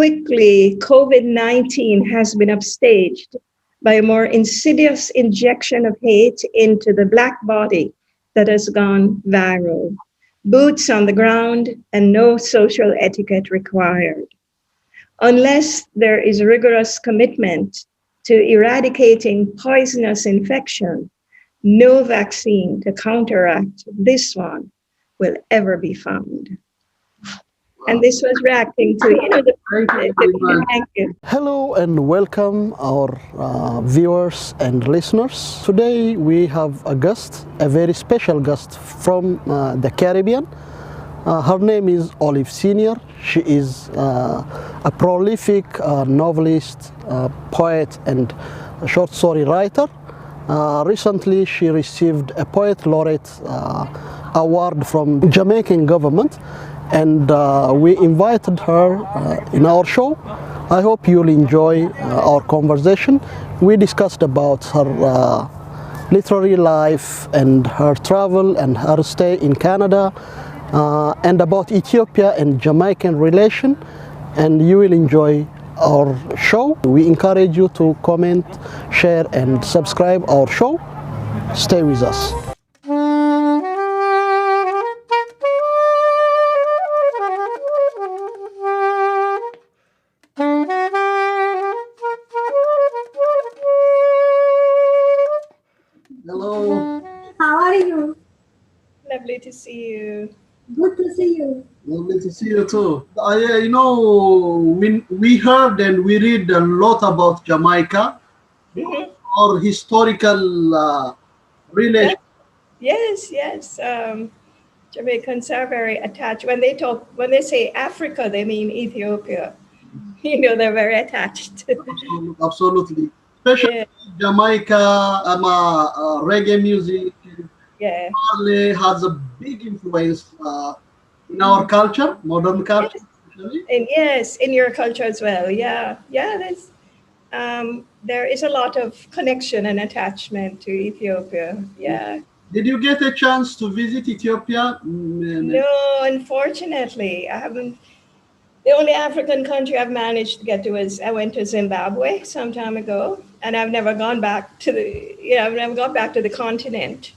quickly COVID-19 has been upstaged by a more insidious injection of hate into the Black body that has gone viral. Boots on the ground and no social etiquette required. Unless there is rigorous commitment to eradicating poisonous infection, no vaccine to counteract this one will ever be found. And this was reacting to, thank you. Hello and welcome our viewers and listeners. Today we have a guest, a very special guest from the Caribbean. Her name is Olive Senior. She is a prolific novelist, poet and short story writer. Recently she received a Poet Laureate award from Jamaican government, and we invited her in our show. I hope you'll enjoy our conversation. We discussed about her literary life and her travel and her stay in Canada, and about Ethiopia and Jamaican relation, and you will enjoy our show. We encourage you to comment, share and subscribe our show. Stay with us. Hello. How are you? Lovely to see you. Good to see you. Lovely to see you too. We heard and we read a lot about Jamaica, or historical relation. Yes. Jamaicans are very attached. When they say Africa, they mean Ethiopia. They're very attached. Absolutely. Especially Jamaica, reggae music. Yeah. Marley has a big influence in our culture, modern culture. And yes, in your culture as well. Yeah. There is a lot of connection and attachment to Ethiopia. Yeah. Did you get a chance to visit Ethiopia? No, unfortunately, I haven't. The only African country I've managed to get to is I went to Zimbabwe some time ago, and I've never gone back to the continent.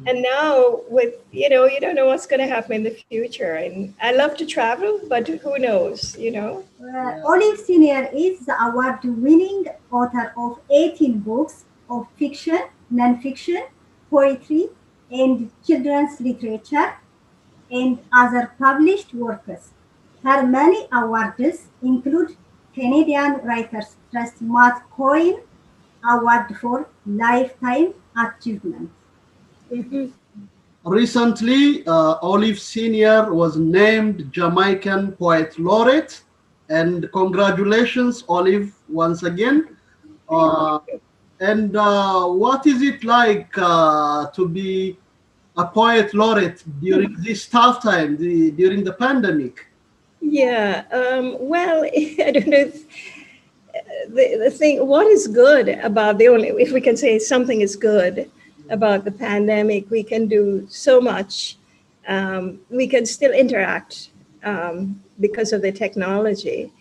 And now with, you don't know what's going to happen in the future. And I love to travel, but who knows, Olive Senior is the award-winning author of 18 books of fiction, non-fiction, poetry, and children's literature, and other published works. Her many awards include Canadian Writers Trust Matt Coyne Award for Lifetime Achievement. Mm-hmm. Recently, Olive Senior was named Jamaican Poet Laureate, and congratulations, Olive, once again. And what is it like to be a Poet Laureate during this tough time, during the pandemic? Yeah, well, I don't know. The thing, what is good about if we can say something is good about the pandemic, we can do so much. We can still interact because of the technology.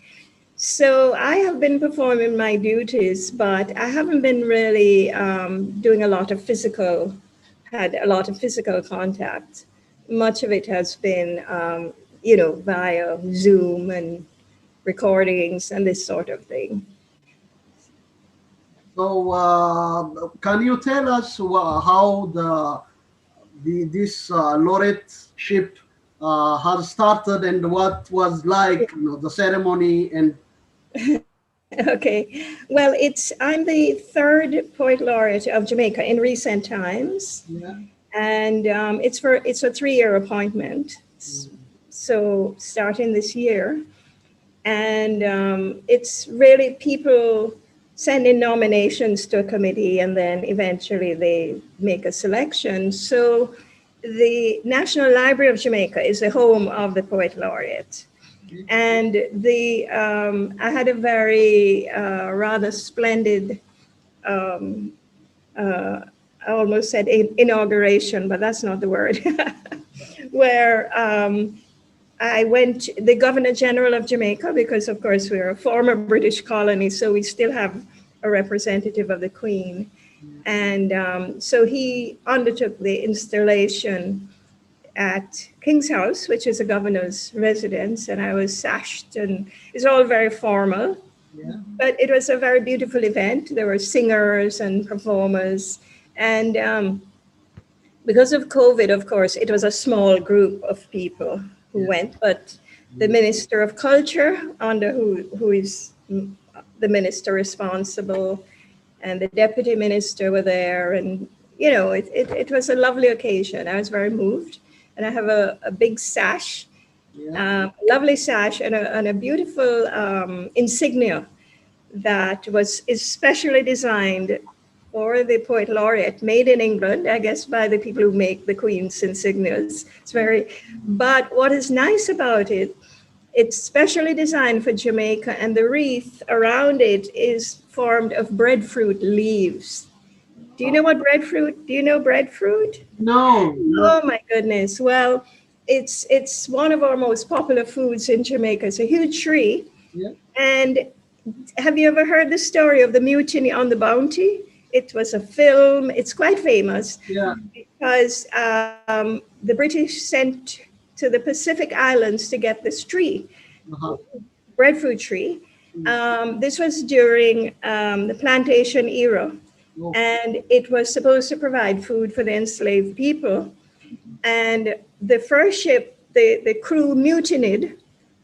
So I have been performing my duties, but I haven't been really doing a lot of physical contact. Much of it has been, via Zoom and recordings and this sort of thing. So, can you tell us how this laureateship has started, and what was like the ceremony and? Okay, well, I'm the third Poet Laureate of Jamaica in recent times, and it's a 3-year appointment. So starting this year, and it's really people send in nominations to a committee, and then eventually they make a selection. So the National Library of Jamaica is the home of the Poet Laureate. And I had a very rather splendid, I almost said inauguration, but that's not the word, where I went, the Governor General of Jamaica, because of course we're a former British colony, so we still have a representative of the Queen. And so he undertook the installation at King's House, which is a governor's residence, and I was sashed, and it's all very formal. Yeah. But it was a very beautiful event. There were singers and performers, and because of COVID, of course, it was a small group of people who went, but the Minister of Culture, under who is the minister responsible, and the deputy minister were there, and you know, it was a lovely occasion. I was very moved, and I have a big sash, lovely sash, and a beautiful insignia that is specially designed for the Poet Laureate, made in England, I guess, by the people who make the Queen's insignias. But what is nice about it, it's specially designed for Jamaica, and the wreath around it is formed of breadfruit leaves. Do you know what breadfruit? Do you know breadfruit? No. Oh my goodness. Well, it's one of our most popular foods in Jamaica. It's a huge tree. Yeah. And have you ever heard the story of the Mutiny on the Bounty? It was a film. It's quite famous. Yeah. Because the British sent to the Pacific Islands to get this tree, breadfruit tree. This was during the plantation era, and it was supposed to provide food for the enslaved people. And the first ship, the crew mutinied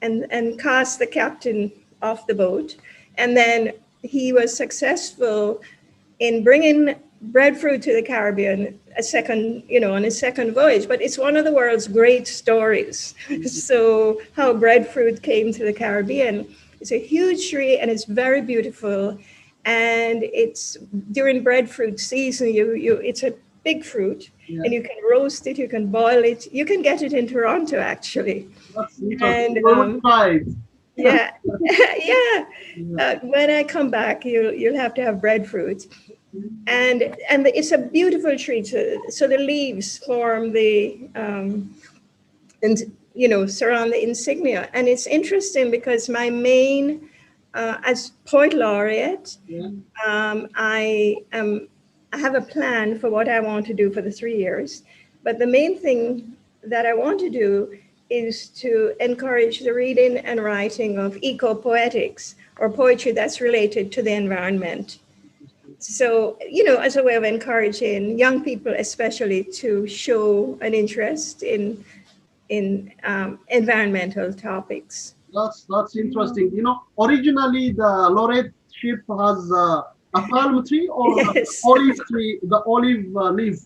and cast the captain off the boat. And then he was successful in bringing breadfruit to the Caribbean on his second voyage. But it's one of the world's great stories. So how breadfruit came to the Caribbean. It's a huge tree, and it's very beautiful. And it's during breadfruit season, it's a big fruit, and you can roast it, you can boil it, you can get it in Toronto actually. That's interesting. Yeah. When I come back, you'll have to have breadfruit. And it's a beautiful tree. So the leaves form surround the insignia. And it's interesting because my main, as Poet Laureate, I have a plan for what I want to do for the 3 years. But the main thing that I want to do is to encourage the reading and writing of eco-poetics, or poetry that's related to the environment. So, as a way of encouraging young people, especially, to show an interest in environmental topics. That's interesting. Originally the laureateship has a palm tree or olive tree, the olive leaf.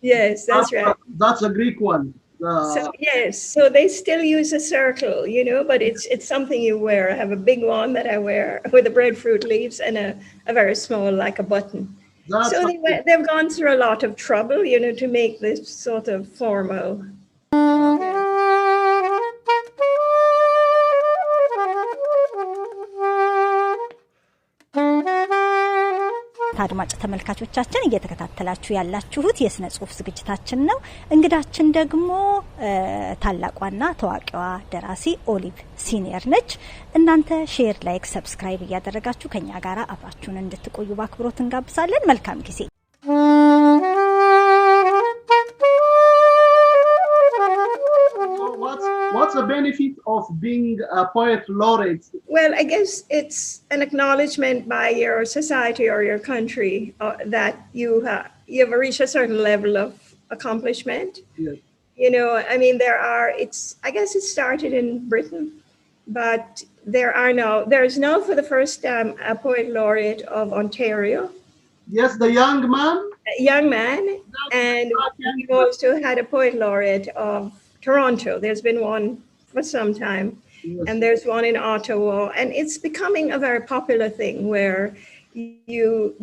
Yes, that's right. That's a Greek one. So they still use a circle, but it's something you wear. I have a big one that I wear with the breadfruit leaves, and a very small, like a button. So they've gone through a lot of trouble, to make this sort of formal. አድማጭ ተመልካቾቻችን እየተከታተላችሁ ያላችሁት የስነ ጽሁፍ ዝግጅታችን ነው። እንግዳችን ደግሞ ታላቋና ተዋቂዋ ደራሲ ኦሊቭ ሲኒየር ነች። እናንተ ሼር፣ ላይክ፣ ሰብስክራይብ እያደረጋችሁ ከኛ ጋር አብራችሁን እንድትቆዩ በአክብሮት እንጋብዛለን። መልካም ጊዜ። What's the benefit of being a poet laureate? Well, I guess it's an acknowledgement by your society or your country that you've reached a certain level of accomplishment. Yes. I guess it started in Britain, but there's now for the first time a poet laureate of Ontario. Yes, the young man. And we've also had a poet laureate of Toronto. There's been one for some time. Yes. And there's one in Ottawa. And it's becoming a very popular thing where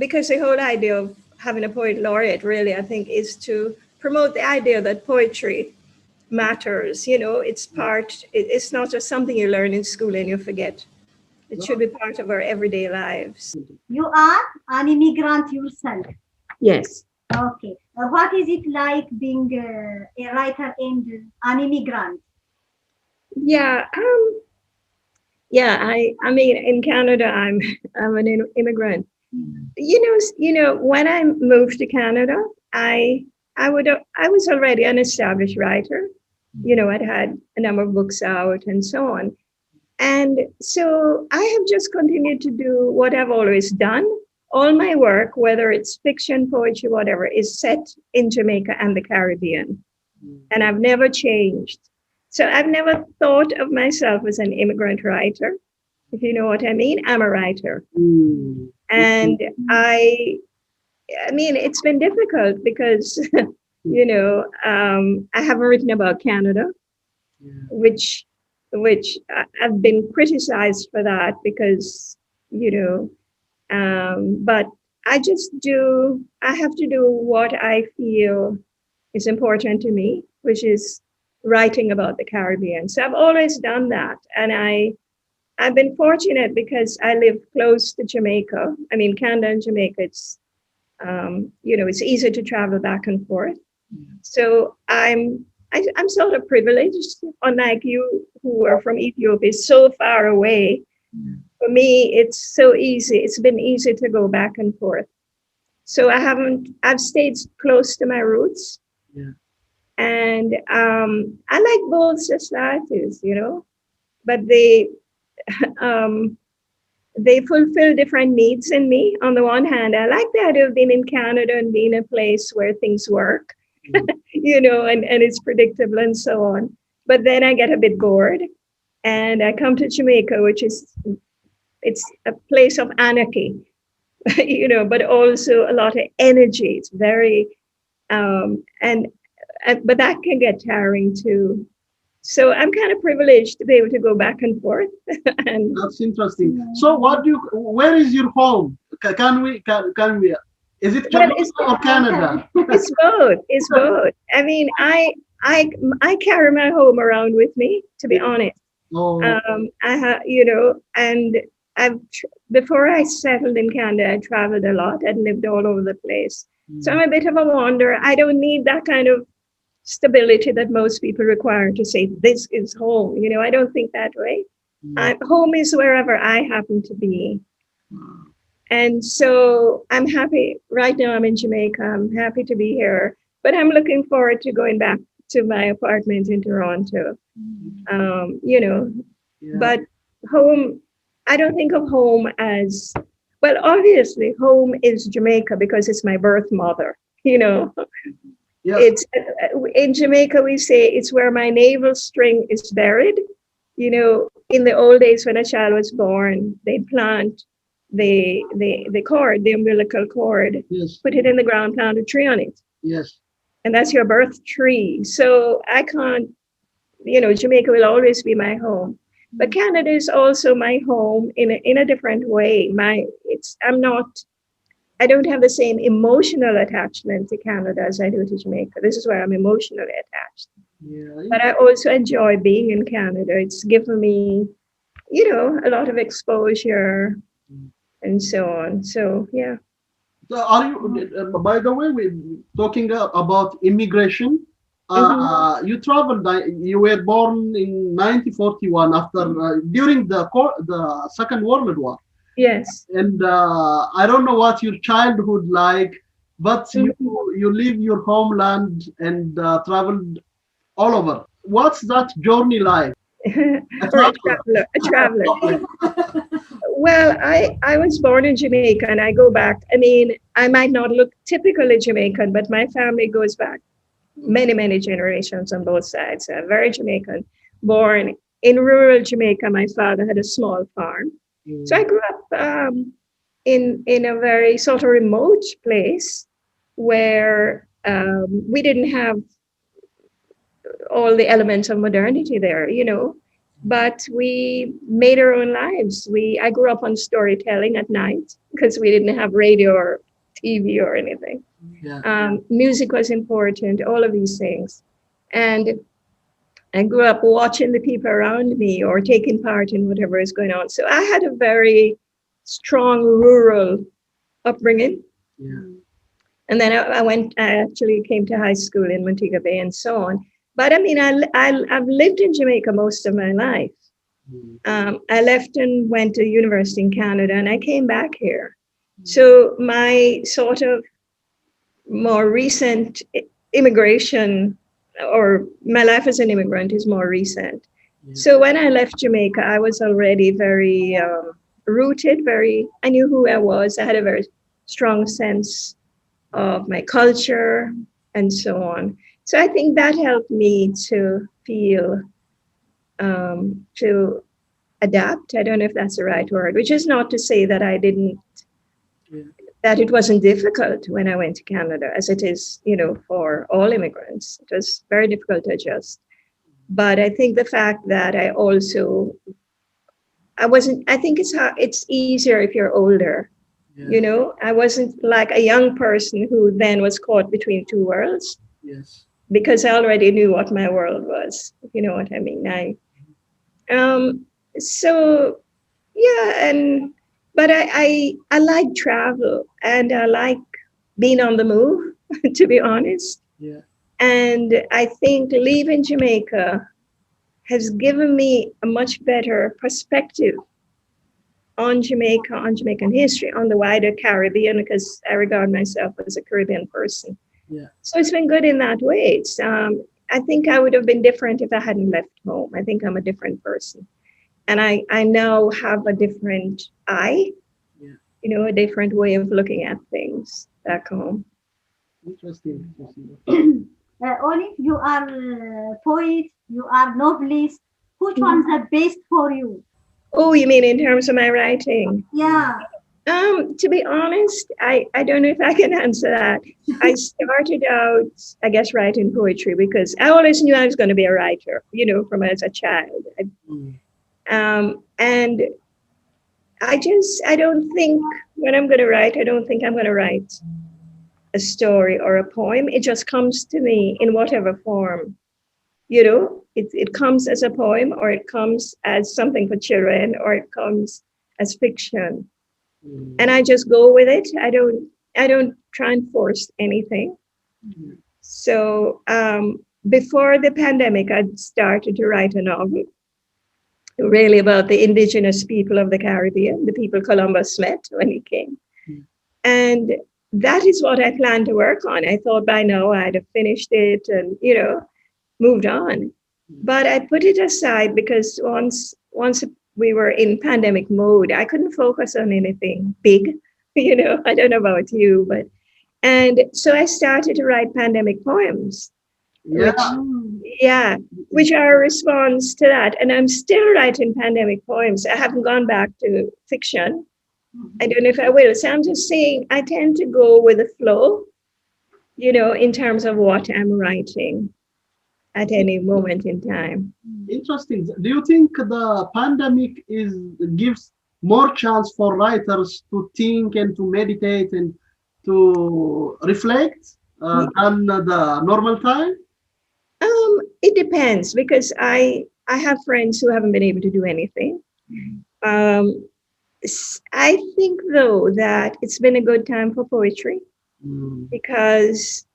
because the whole idea of having a poet laureate really, I think, is to promote the idea that poetry matters. It's not just something you learn in school and you forget. It should be part of our everyday lives. You are an immigrant yourself. Yes. Okay. What is it like being a writer and an immigrant? Yeah. I mean, in Canada, I'm an immigrant. When I moved to Canada, I was already an established writer. I'd had a number of books out and so on. And so I have just continued to do what I've always done. All my work, whether it's fiction, poetry, whatever, is set in Jamaica and the Caribbean. And I've never changed. So I've never thought of myself as an immigrant writer. If you know what I mean, I'm a writer. And I mean, it's been difficult because, I haven't written about Canada, which I've been criticized for that because, but I have to do what I feel is important to me, which is writing about the Caribbean. So I've always done that. And I've been fortunate because I live close to Jamaica. I mean, Canada and Jamaica, it's easy to travel back and forth. So I'm sort of privileged, unlike you who are from Ethiopia, so far away. For me, it's so easy. It's been easy to go back and forth. So I've stayed close to my roots. And I like both societies, but they fulfill different needs in me. On the one hand, I like the idea of being in Canada and being a place where things work, and it's predictable and so on. But then I get a bit bored and I come to Jamaica, it's a place of anarchy, but also a lot of energy. It's very, but that can get tiring too. So I'm kind of privileged to be able to go back and forth. And that's interesting. So where is your home? Can we, is it Jamaica or Canada? It's both. I mean, I carry my home around with me, to be honest. I have, and before I settled in Canada, I traveled a lot. I'd lived all over the place. So I'm a bit of a wanderer. I don't need that kind of stability that most people require to say this is home. I don't think that way. Home is wherever I happen to be. And so I'm happy. Right now I'm in Jamaica. I'm happy to be here, but I'm looking forward to going back to my apartment in Toronto. But home, I don't think of home as, well, obviously home is Jamaica because it's my birth mother, It's in Jamaica, we say it's where my navel string is buried. In the old days when a child was born, they'd plant the cord, the umbilical cord, put it in the ground, plant a tree on it. And that's your birth tree. So I can't, Jamaica will always be my home. But Canada is also my home in a different way. I don't have the same emotional attachment to Canada as I do to Jamaica. This is where I'm emotionally attached. But I also enjoy being in Canada. It's given me, a lot of exposure and so on. So, yeah. So are you, by the way, we're talking about immigration. You traveled, you were born in 1941 during the Second World War. Yes. And I don't know what your childhood like, but you leave your homeland and traveled all over. What's that journey like? A traveler. Well, I was born in Jamaica and I go back. I mean, I might not look typically Jamaican, but my family goes back many, many generations on both sides. Very Jamaican. Born in rural Jamaica, my father had a small farm. So I grew up in a very sort of remote place where we didn't have all the elements of modernity there, but we made our own lives. I grew up on storytelling at night because we didn't have radio or TV or anything. Music was important, all of these things. And I grew up watching the people around me or taking part in whatever is going on. So I had a very strong rural upbringing. And then I actually came to high school in Montego Bay and so on. But I mean, I've lived in Jamaica most of my life. I left and went to university in Canada, and I came back here. So my sort of more recent immigration, or my life as an immigrant, is more recent. So when I left Jamaica, I was already very rooted, I knew who I was. I had a very strong sense of my culture and so on. So I think that helped me to feel, to adapt. I don't know if that's the right word, which is not to say that I didn't, that it wasn't difficult when I went to Canada, as it is, for all immigrants. It was very difficult to adjust. But I think the fact that I think it's easier if you're older. I wasn't like a young person who then was caught between two worlds. Yes. Because I already knew what my world was, if you know what I mean. But I like travel, and I like being on the move, to be honest. Yeah. And I think leaving Jamaica has given me a much better perspective on Jamaica, on Jamaican history, on the wider Caribbean, because I regard myself as a Caribbean person. Yeah. So it's been good in that way. I think I would have been different if I hadn't left home. I think I'm a different person. And I now have a different eye, a different way of looking at things back home. Interesting. Olive, you are a poet, you are novelist. Which one's the best for you? Oh, you mean in terms of my writing? Yeah. To be honest, I don't know if I can answer that. I started out, I guess, writing poetry because I always knew I was going to be a writer, from as a child. And I don't think when I'm going to write, I don't think I'm going to write a story or a poem. It just comes to me in whatever form. It comes as a poem, or it comes as something for children, or it comes as fiction. And I just go with it. I don't try and force anything. So before the pandemic, I started to write a novel, really about the indigenous people of the Caribbean, the people Columbus met when he came. And that is what I planned to work on. I thought by now I'd have finished it and, moved on. But I put it aside because once we were in pandemic mode, I couldn't focus on anything big, I don't know about you, and so I started to write pandemic poems, which are a response to that. And I'm still writing pandemic poems. I haven't gone back to fiction. I don't know if I will. So I'm just saying I tend to go with the flow, in terms of what I'm writing at any moment in time. Interesting. Do you think the pandemic gives more chance for writers to think and to meditate and to reflect than the normal time? It depends, because I have friends who haven't been able to do anything. I think, though, that it's been a good time for poetry because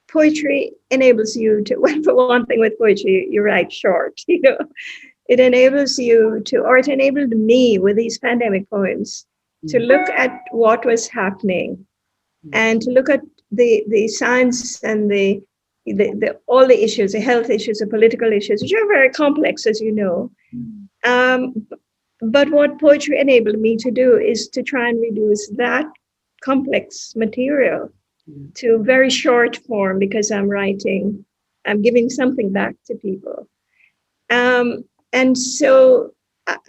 poetry enables you to, well, for one thing with poetry, you write short, It enables you to, or it enabled me with these pandemic poems to look at what was happening and to look at the science and the all the issues, the health issues, the political issues, which are very complex, as you know. But what poetry enabled me to do is to try and reduce that complex material to very short form, because I'm giving something back to people. And so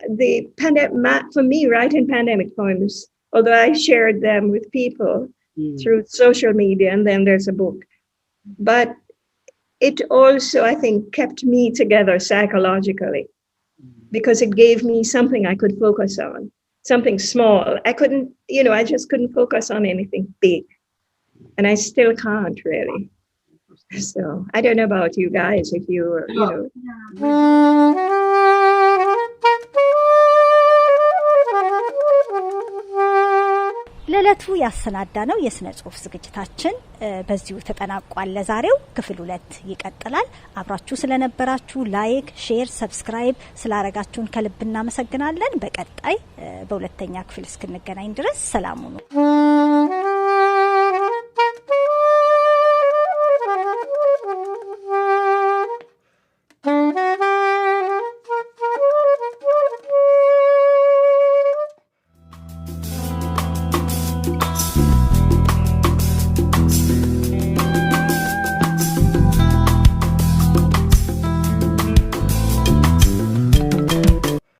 the pandemic, for me, writing pandemic poems, although I shared them with people through social media, and then there's a book, but it also, I think, kept me together psychologically, because it gave me something I could focus on, something small. I couldn't, I just couldn't focus on anything big. And I still can't, really. So I don't know about you guys, if you, ለለቱ ያሰናዳነው የስነ ጽሁፍ ዝግጅታችን በዚሁ ተጠናቋል። ለዛሬው ክፍል 2 ይቀጥላል። አብራችሁ ስለነበራችሁ ላይክ፣ ሼር፣ ሰብስክራይብ ስላረጋችሁን ከልብ እናመሰግናለን። በቀጣይ በሁለተኛ ክፍል እስክንገናኝ ድረስ ሰላም ሁኑ።